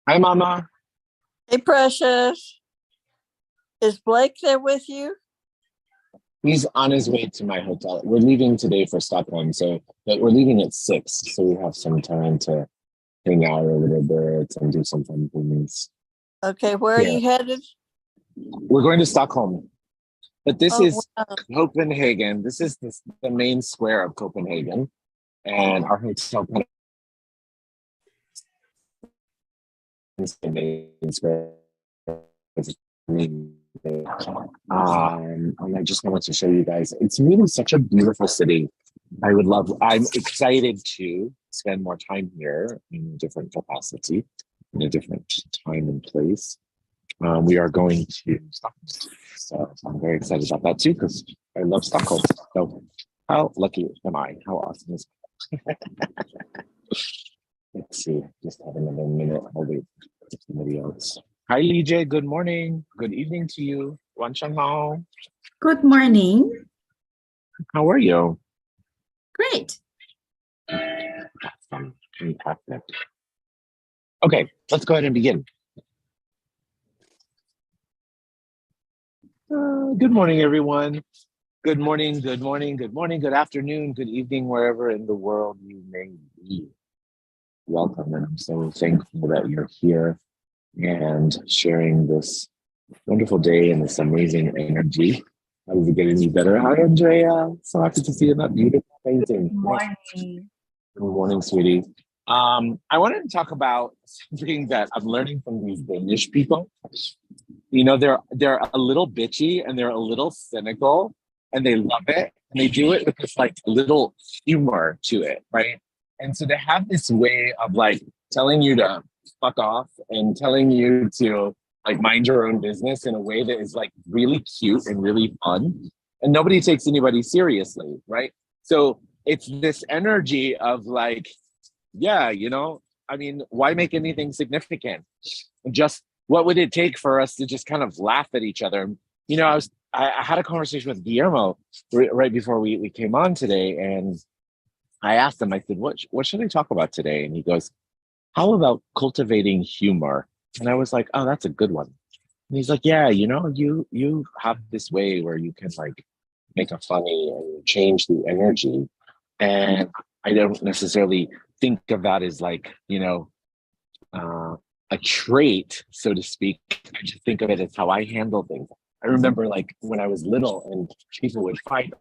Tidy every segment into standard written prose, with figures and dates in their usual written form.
Hi, Mama. Hey, Precious. Is Blake there with you? He's on his way to my hotel. We're leaving today for Stockholm, but we're leaving at 6, so we have some time to hang out a little bit and do some fun things. Okay, where are Yeah, you headed? we're going to Stockholm, but this Oh, is wow. Copenhagen. This is the main square of Copenhagen, and our hotel kind of is the main square. And I just wanted to show you guys. It's really such a beautiful city. I'm excited to spend more time here in a different capacity, in a different time and place. We are going to Stockholm. So I'm very excited about that too, because I love Stockholm. So how lucky am I? How awesome is it? Let's see, just have another minute. I'll wait for somebody else. Hi, EJ. Good morning. Good evening to you. Wanshang. Good morning. How are you? Great. Awesome. Fantastic. Okay, let's go ahead and begin. Good morning, everyone. Good morning, good morning, good morning, good afternoon, good evening, wherever in the world you may be. Welcome, and I'm so thankful that you're here and sharing this wonderful day and this amazing energy. How is it getting any better? Hi, Andrea. So happy to see you in that beautiful painting. Good morning. Good morning, sweetie. I wanted to talk about something that I'm learning from these Danish people. You know, they're a little bitchy and they're a little cynical and they love it. And they do it with this like little humor to it, right? And so they have this way of like telling you to fuck off and telling you to like mind your own business in a way that is like really cute and really fun. And nobody takes anybody seriously, right? So it's this energy of like, yeah, I mean, why make anything significant? Just what would it take for us to just kind of laugh at each other? I had a conversation with Guillermo right before we came on today, and I asked him, I said, what should I talk about today? And he goes, how about cultivating humor? And I was like, oh, that's a good one. And he's like, yeah, you have this way where you can like make a funny and change the energy. And I don't necessarily think of that as like, a trait, so to speak. I just think of it as how I handle things. I remember like when I was little and people would fight,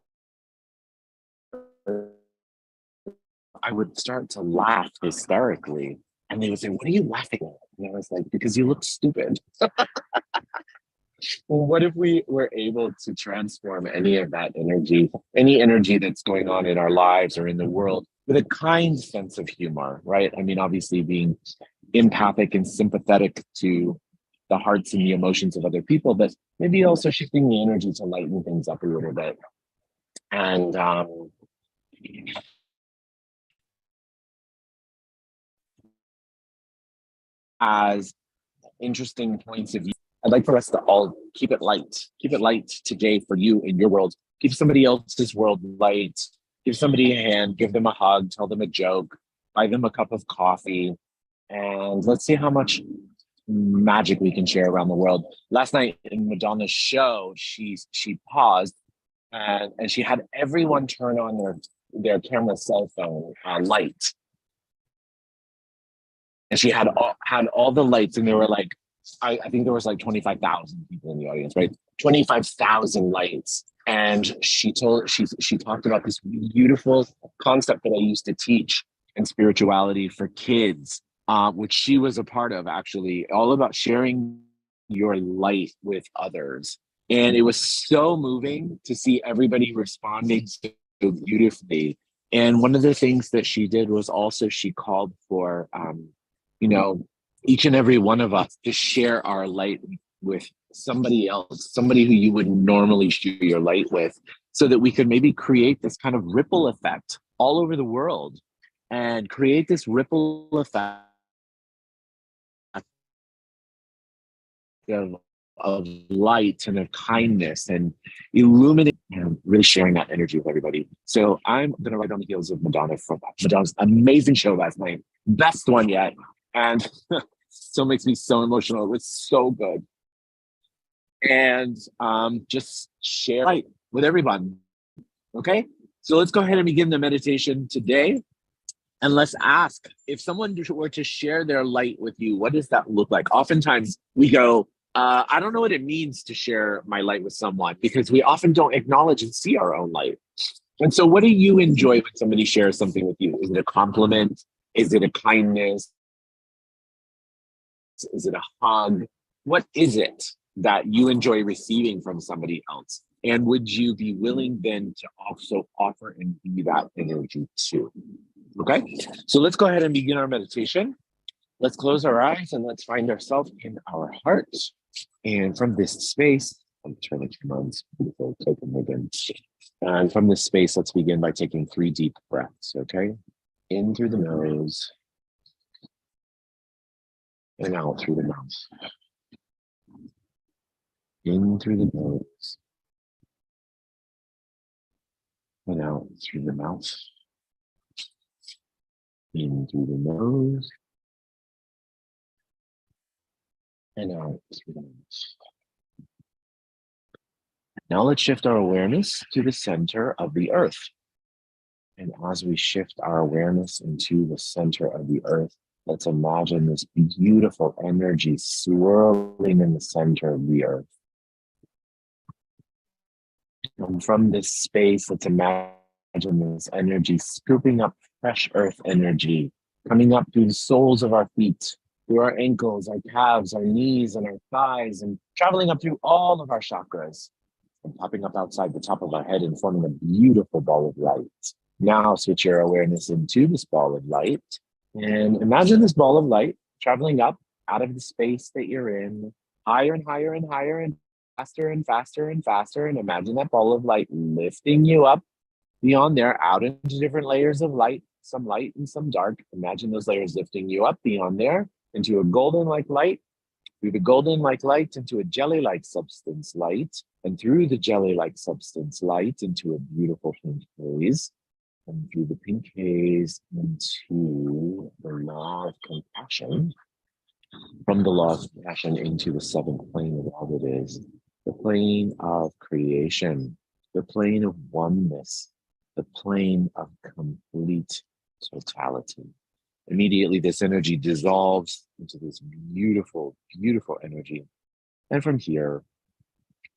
I would start to laugh hysterically. And they would say, what are you laughing at? And I was like, because you look stupid. Well, what if we were able to transform any of that energy, any energy that's going on in our lives or in the world with a kind sense of humor, right? I mean, obviously being empathic and sympathetic to the hearts and the emotions of other people, but maybe also shifting the energy to lighten things up a little bit. And as interesting points of view, I'd like for us to all keep it light. Keep it light today for you in your world. Keep somebody else's world light. Give somebody a hand, give them a hug, tell them a joke, buy them a cup of coffee, and let's see how much magic we can share around the world. Last night in Madonna's show, she paused and she had everyone turn on their camera cell phone light, and she had all the lights, and there were like I think there was like 25,000 people in the audience, right? 25,000 lights. And she talked about this beautiful concept that I used to teach in spirituality for kids, which she was a part of, actually, all about sharing your light with others. And it was so moving to see everybody responding so beautifully. And one of the things that she did was also she called for, each and every one of us to share our light with somebody else, somebody who you wouldn't normally share your light with, so that we could maybe create this kind of ripple effect all over the world and create this ripple effect of light and of kindness and illuminating and really sharing that energy with everybody. So I'm going to ride on the heels of Madonna's amazing show last night. Best one yet. And still makes me so emotional. It was so good. And just share light with everyone. Okay, so let's go ahead and begin the meditation today. And let's ask, if someone were to share their light with you, what does that look like? Oftentimes we go, I don't know what it means to share my light with someone, because we often don't acknowledge and see our own light. And so what do you enjoy when somebody shares something with you? Is it a compliment? Is it a kindness? Is it a hug? What is it that you enjoy receiving from somebody else? And would you be willing then to also offer and be that energy too? Okay, so let's go ahead and begin our meditation. Let's close our eyes and let's find ourselves in our hearts. And from this space, I'm turn the camera on this beautiful token ribbon. And from this space, let's begin by taking 3 deep breaths, okay? In through the nose and out through the mouth. In through the nose and out through the mouth. In through the nose and out through the mouth. Now let's shift our awareness to the center of the earth. And as we shift our awareness into the center of the earth, let's imagine this beautiful energy swirling in the center of the earth. And from this space, let's imagine this energy scooping up fresh earth energy, coming up through the soles of our feet, through our ankles, our calves, our knees, and our thighs, and traveling up through all of our chakras, and popping up outside the top of our head and forming a beautiful ball of light. Now switch your awareness into this ball of light, and imagine this ball of light traveling up out of the space that you're in, higher and higher and higher, and faster and faster and faster. And imagine that ball of light lifting you up beyond there, out into different layers of light, some light and some dark. Imagine those layers lifting you up beyond there into a golden-like light, through the golden-like light into a jelly-like substance light, and through the jelly-like substance light into a beautiful pink haze, and through the pink haze into the law of compassion, from the law of compassion into the 7th plane of all that is, the plane of creation, the plane of oneness, the plane of complete totality. Immediately, this energy dissolves into this beautiful, beautiful energy. And from here,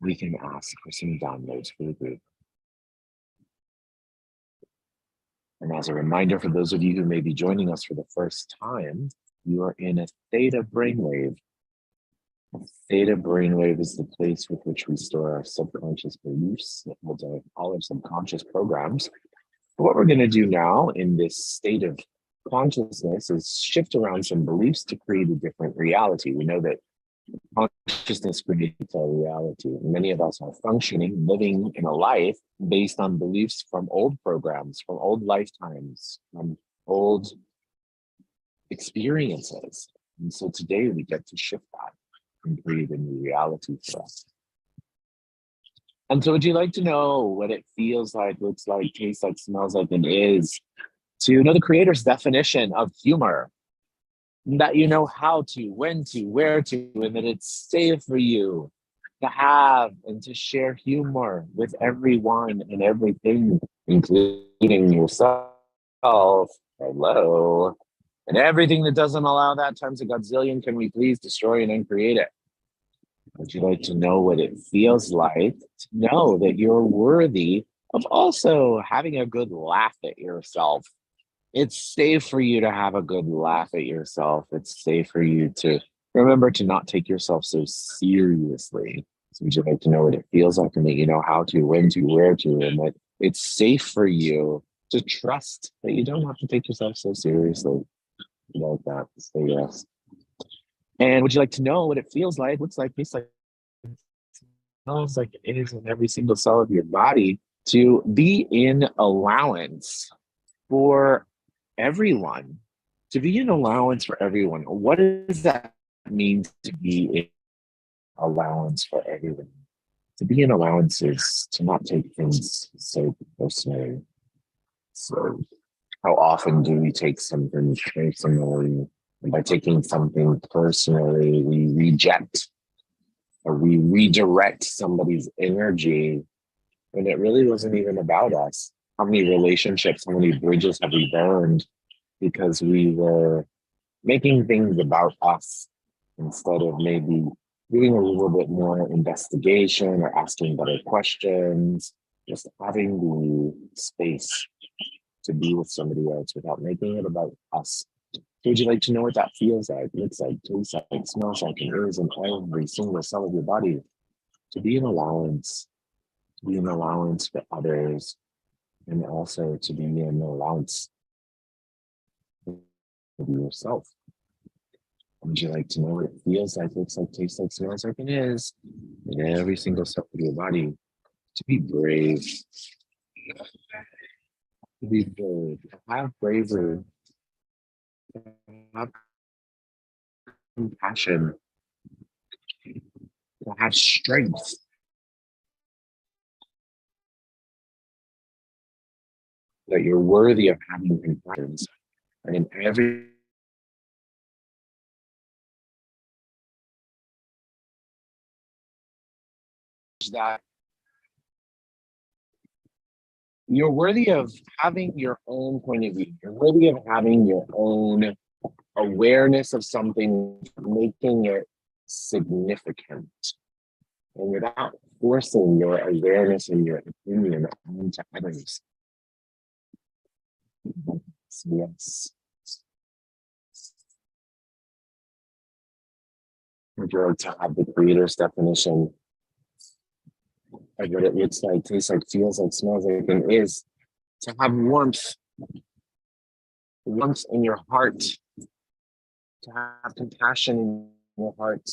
we can ask for some downloads for the group. And as a reminder, for those of you who may be joining us for the first time, you are in a theta brainwave. A theta brainwave is the place with which we store our subconscious beliefs, that holds all our subconscious programs. What we're going to do now in this state of consciousness is shift around some beliefs to create a different reality. We know that consciousness creates our reality. Many of us are functioning, living in a life based on beliefs from old programs, from old lifetimes, from old experiences. And so today we get to shift that and create a new reality for us. And so would you like to know what it feels like, looks like, tastes like, smells like, and is to know the creator's definition of humor? That you know how to, when to, where to, and that it's safe for you to have and to share humor with everyone and everything, including yourself. Hello. And everything that doesn't allow that times a godzillion, can we please destroy and uncreate it? Would you like to know what it feels like to know that you're worthy of also having a good laugh at yourself? It's safe for you to have a good laugh at yourself. It's safe for you to remember to not take yourself so seriously. So would you like to know what it feels like and that you know how to, when to, where to, and that it's safe for you to trust that you don't have to take yourself so seriously. Like that, say yes. And would you like to know what it feels like, looks like, tastes like, smells like it is in every single cell of your body to be in allowance for everyone, to be an allowance for everyone? What does that mean to be in allowance for everyone? To be in allowance is to not take things so personally. So how often do we take something personally? And by taking something personally, we reject or we redirect somebody's energy when it really wasn't even about us. How many relationships, how many bridges have we burned because we were making things about us instead of maybe doing a little bit more investigation or asking better questions, just having the space to be with somebody else without making it about us. So would you like to know what that feels like, looks like, tastes like, smells like, and is in every single cell of your body? To be an allowance for others, and also to be an allowance for yourself. Would you like to know what it feels like, looks like, tastes like, smells like, and is in every single cell of your body? To be brave, to be brave, to have bravery, to have compassion, to have strength. That you're worthy of having compassion. And in every that you're worthy of having your own point of view. You're worthy of having your own awareness of something, making it significant. And without forcing your awareness and your opinion onto others. Yes. Would you like to have the creator's definition of what it looks like, tastes like, feels like, smells like, and is to have warmth in your heart, to have compassion in your heart,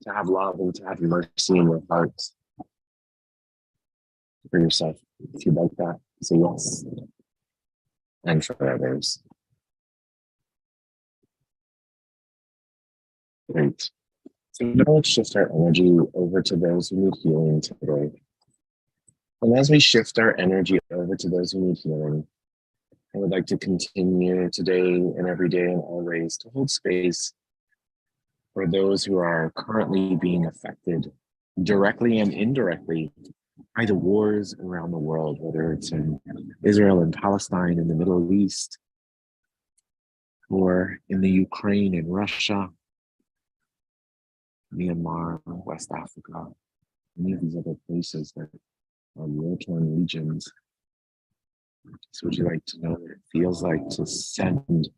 to have love and to have mercy in your heart for yourself. If you like that, say yes. And for others. Great. So now let's shift our energy over to those who need healing today. And as we shift our energy over to those who need healing, I would like to continue today and every day and always to hold space for those who are currently being affected directly and indirectly by the wars around the world, whether it's in Israel and Palestine, in the Middle East, or in the Ukraine and Russia, Myanmar, West Africa, any of these other places that are war-torn regions. So would you like to know what it feels like to send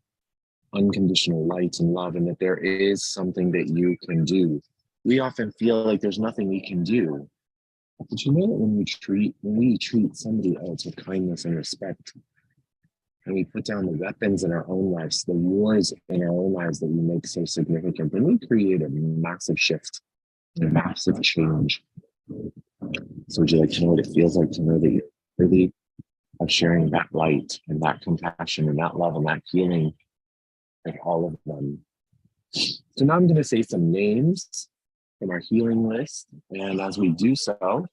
unconditional light and love, and that there is something that you can do? We often feel like there's nothing we can do. But you know that when we treat somebody else with kindness and respect, and we put down the weapons in our own lives, the wars in our own lives that we make so significant, then we create a massive shift, a massive change. So would you like to know what it feels like to know that you're worthy of sharing that light and that compassion and that love and that healing with all of them? So now I'm going to say some names from our healing list. And as we do so,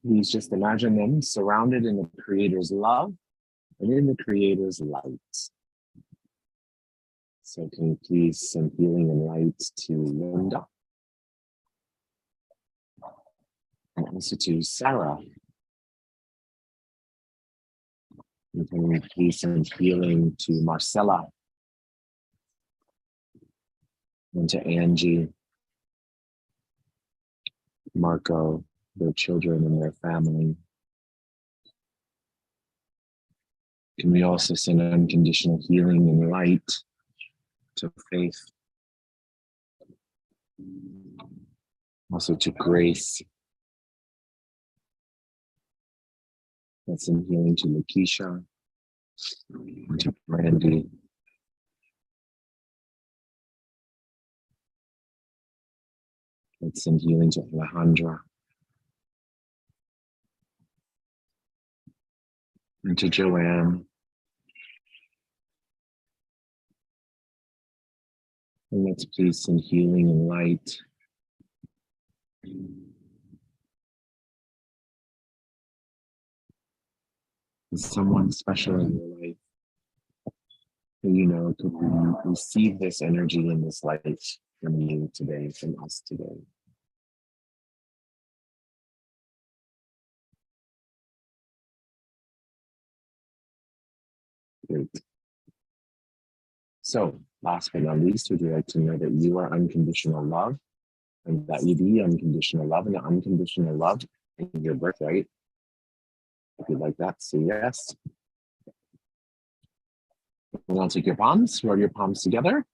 please just imagine them surrounded in the Creator's love and in the Creator's light. So can you please send healing and light to Linda? And also to Sarah. And can you please send healing to Marcella? And to Angie, Marco, their children and their family. Can we also send unconditional healing and light to Faith? Also to Grace. Let's send healing to Lakeisha and to Brandy. Let's send healing to Alejandra and to Joanne. And let's please send healing and light to someone special in your life. you know, to receive this energy and this light from you today, from us today. Great. So, last but not least, would you like to know that you are unconditional love and that you be unconditional love and the unconditional love is your birthright? If you'd like that, say yes. And I'll take your palms, rub your palms together,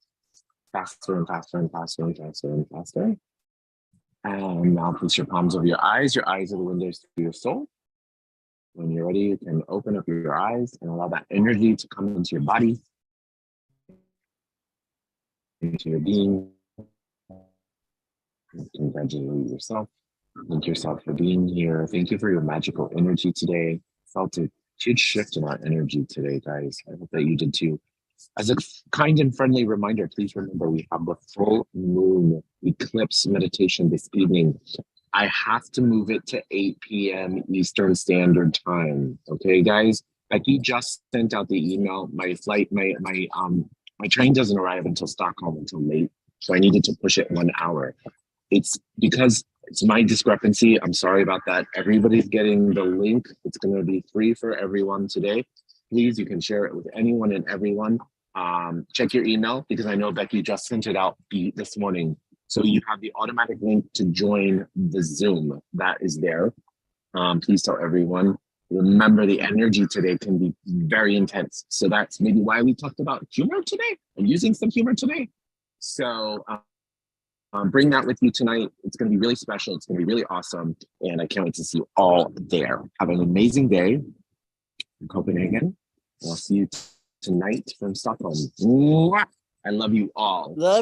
faster and faster and faster and faster and faster. And now place your palms over your eyes. Your eyes are the windows to your soul. When you're ready, you can open up your eyes and allow that energy to come into your body, into your being. Congratulate yourself. Thank yourself for being here. Thank you for your magical energy today. Felt a huge shift in our energy today, guys. I hope that you did too. As a kind and friendly reminder, please remember we have the full moon eclipse meditation this evening. I have to move it to 8 p.m. Eastern Standard Time. Okay, guys? Becky just sent out the email. My flight, my train doesn't arrive until Stockholm until late. So I needed to push it 1 hour. It's because it's my discrepancy. I'm sorry about that. Everybody's getting the link. It's going to be free for everyone today. Please, you can share it with anyone and everyone. Check your email because I know Becky just sent it out this morning. So you have the automatic link to join the Zoom that is there. Please tell everyone. Remember, the energy today can be very intense. So that's maybe why we talked about humor today and using some humor today. So bring that with you tonight. It's going to be really special. It's going to be really awesome. And I can't wait to see you all there. Have an amazing day in Copenhagen. I'll see you tonight from Stockholm. Mwah! I love you all. Love